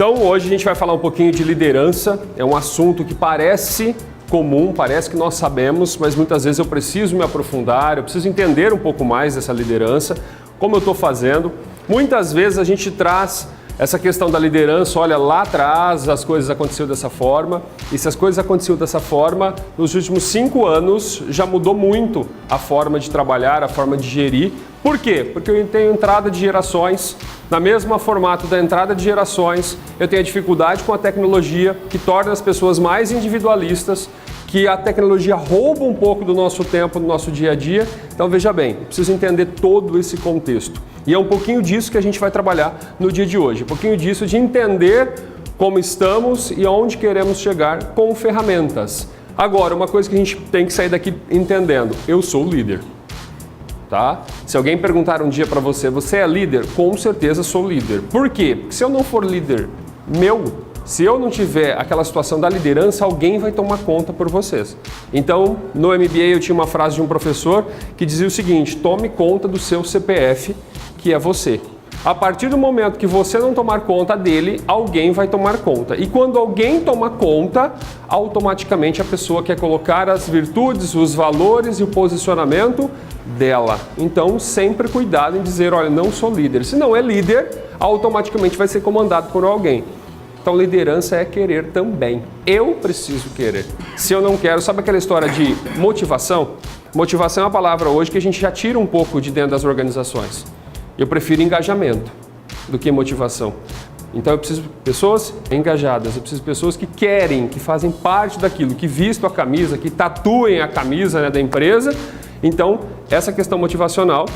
Então hoje a gente vai falar um pouquinho de liderança. É um assunto que parece comum, parece que nós sabemos, mas muitas vezes eu preciso me aprofundar, eu preciso entender um pouco mais dessa liderança, como eu estou fazendo. Muitas vezes a gente traz essa questão da liderança, olha, lá atrás as coisas aconteceram dessa forma, e se as coisas aconteceram dessa forma, nos últimos 5 anos já mudou muito a forma de trabalhar, a forma de gerir. Por quê? Porque eu tenho entrada de gerações, na mesma formato da entrada de gerações, eu tenho a dificuldade com a tecnologia, que torna as pessoas mais individualistas, que a tecnologia rouba um pouco do nosso tempo, do nosso dia a dia. Então veja bem, eu preciso entender todo esse contexto. E é um pouquinho disso que a gente vai trabalhar no dia de hoje, um pouquinho disso de entender como estamos e aonde queremos chegar com ferramentas. Agora, uma coisa que a gente tem que sair daqui entendendo, eu sou líder. Tá? Se alguém perguntar um dia para você, você é líder? Com certeza sou líder. Por quê? Porque se eu não for líder se eu não tiver aquela situação da liderança, alguém vai tomar conta por vocês. Então, no MBA eu tinha uma frase de um professor que dizia o seguinte: tome conta do seu CPF, que é você. A partir do momento que você não tomar conta dele, alguém vai tomar conta. E quando alguém toma conta, automaticamente a pessoa quer colocar as virtudes, os valores e o posicionamento dela. Então, sempre cuidado em dizer, olha, não sou líder. Se não é líder, automaticamente vai ser comandado por alguém. Então, liderança é querer também. Eu preciso querer. Se eu não quero, sabe aquela história de motivação? Motivação é uma palavra hoje que a gente já tira um pouco de dentro das organizações. Eu prefiro engajamento do que motivação. Então eu preciso de pessoas engajadas, eu preciso de pessoas que querem, que fazem parte daquilo, que vistam a camisa, que tatuem a camisa, né, da empresa. Então essa questão motivacional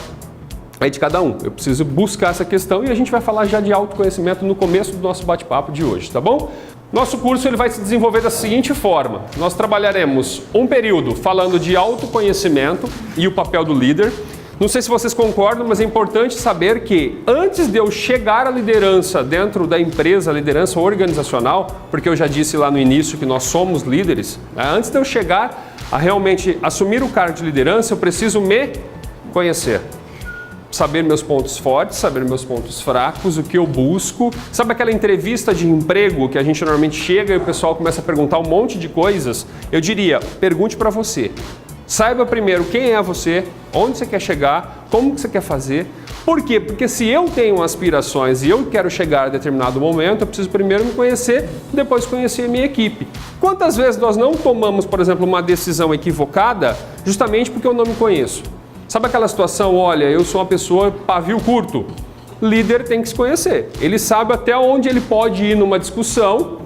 é de cada um. Eu preciso buscar essa questão e a gente vai falar já de autoconhecimento no começo do nosso bate-papo de hoje, tá bom? Nosso curso ele vai se desenvolver da seguinte forma. Nós trabalharemos um período falando de autoconhecimento e o papel do líder. Não sei se vocês concordam, mas é importante saber que antes de eu chegar à liderança dentro da empresa, liderança organizacional, porque eu já disse lá no início que nós somos líderes, né? Antes de eu chegar a realmente assumir o cargo de liderança, eu preciso me conhecer. Saber meus pontos fortes, saber meus pontos fracos, o que eu busco. Sabe aquela entrevista de emprego que a gente normalmente chega e o pessoal começa a perguntar um monte de coisas? Eu diria, pergunte para você. Saiba primeiro quem é você, onde você quer chegar, como que você quer fazer. Por quê? Porque se eu tenho aspirações e eu quero chegar a determinado momento, eu preciso primeiro me conhecer, depois conhecer a minha equipe. Quantas vezes nós não tomamos, por exemplo, uma decisão equivocada justamente porque eu não me conheço? Sabe aquela situação, olha, eu sou uma pessoa pavio curto. Líder tem que se conhecer. Ele sabe até onde ele pode ir numa discussão,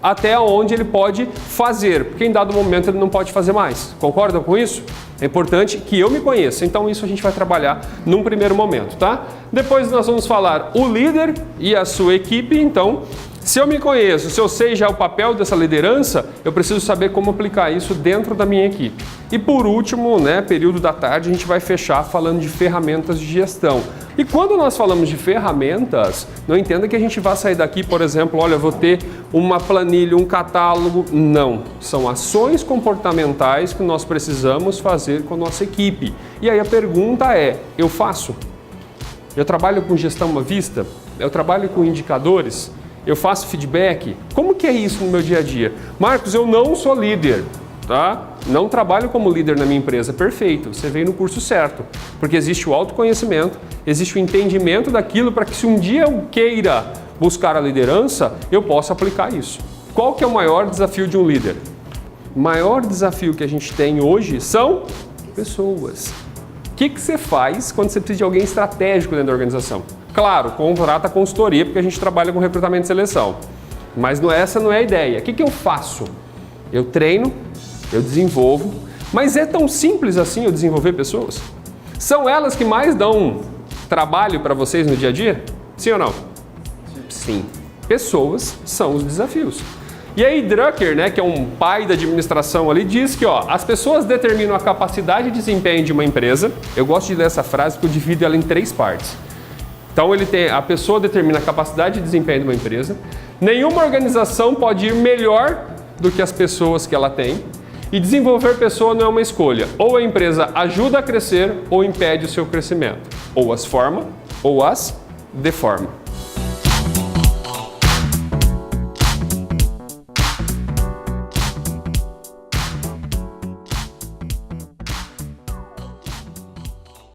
até onde ele pode fazer, porque em dado momento ele não pode fazer mais. Concordam com isso? É importante que eu me conheça, então isso a gente vai trabalhar num primeiro momento, tá? Depois nós vamos falar o líder e a sua equipe, então, se eu me conheço, se eu sei já o papel dessa liderança, eu preciso saber como aplicar isso dentro da minha equipe. E por último, né, período da tarde, a gente vai fechar falando de ferramentas de gestão. E quando nós falamos de ferramentas, não entenda que a gente vai sair daqui, por exemplo, olha, eu vou ter uma planilha, um catálogo. Não, são ações comportamentais que nós precisamos fazer com a nossa equipe. E aí a pergunta é, eu faço? Eu trabalho com gestão à vista? Eu trabalho com indicadores? Eu faço feedback? Como que é isso no meu dia a dia? Marcos, eu não sou líder, tá? Não trabalho como líder na minha empresa. Perfeito, você veio no curso certo. Porque existe o autoconhecimento, existe o entendimento daquilo para que se um dia eu queira buscar a liderança, eu possa aplicar isso. Qual que é o maior desafio de um líder? O maior desafio que a gente tem hoje são pessoas. O que você faz quando você precisa de alguém estratégico dentro da organização? Claro, contrata consultoria, porque a gente trabalha com recrutamento e seleção. Mas essa não é a ideia. O que eu faço? Eu treino, eu desenvolvo, mas é tão simples assim eu desenvolver pessoas? São elas que mais dão trabalho para vocês no dia a dia? Sim ou não? Sim. Pessoas são os desafios. E aí Drucker, né, que é um pai da administração ali, diz que as pessoas determinam a capacidade e desempenho de uma empresa. Eu gosto de ler essa frase porque eu divido ela em 3 partes. Então a pessoa determina a capacidade e desempenho de uma empresa. Nenhuma organização pode ir melhor do que as pessoas que ela tem. E desenvolver pessoa não é uma escolha. Ou a empresa ajuda a crescer ou impede o seu crescimento. Ou as forma ou as deforma.